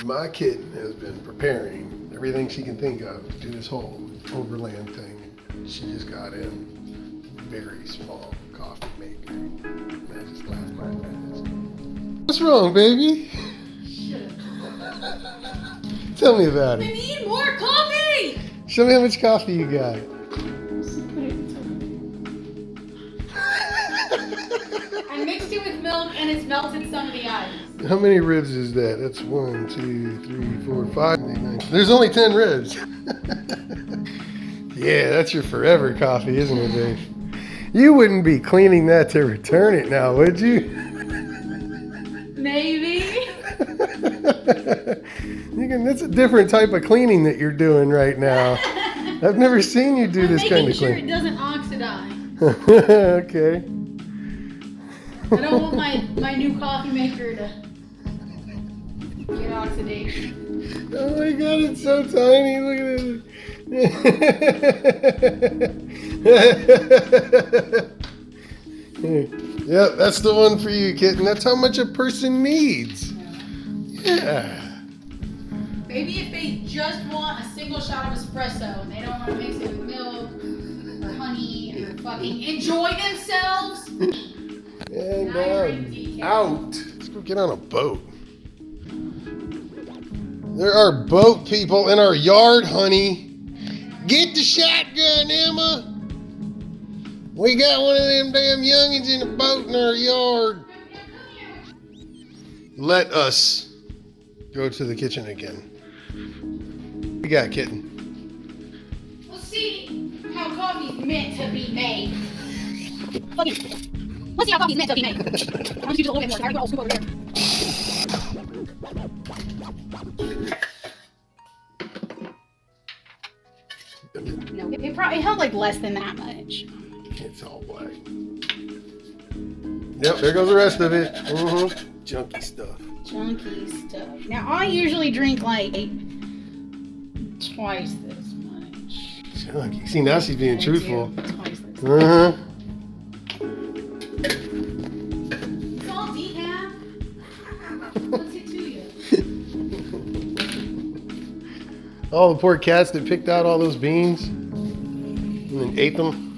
My kitten has been preparing everything she can think of to do this whole overland thing. She just got in a very small coffee maker. And I just laughed my ass. What's wrong, baby? Tell me about I it. need more coffee! Show me how much coffee you got. I mixed it with milk and it's melted some of the ice. How many ribs is that? That's 1, 2, 3, 4, 5, 8, 9. There's only 10 ribs. Yeah, that's your forever coffee, isn't it, Dave? You wouldn't be cleaning that to return it now, would you? Maybe. That's a different type of cleaning that you're doing right now. I've never seen you do this kind of cleaning. cleaning. It doesn't oxidize. Okay. I don't want my new coffee maker to get oxidation. Oh my god, it's so tiny. Look at it. Yep, that's the one for you, kitten. That's how much a person needs. Yeah. Maybe if they just want a single shot of espresso and they don't want to mix it with milk or honey or fucking enjoy themselves. And out. Let's go get on a boat. There are boat people in our yard, honey. Get the shotgun, Emma. We got one of them damn youngins in a boat in our yard. Let us go to the kitchen again. What you got, kitten? We'll see how coffee's meant to be made. Let's see how coffee's meant to be made. I want you to do a little bit more. I'll scoop over there. No, it probably held like less than that much. It's all black. Yep, there goes the rest of it. Junky stuff. Junky stuff. Now, I usually drink like twice this much. Junky. See, now she's being truthful. Twice this much. It's all decaf. What's it to you? All the poor cats that picked out all those beans and then ate them.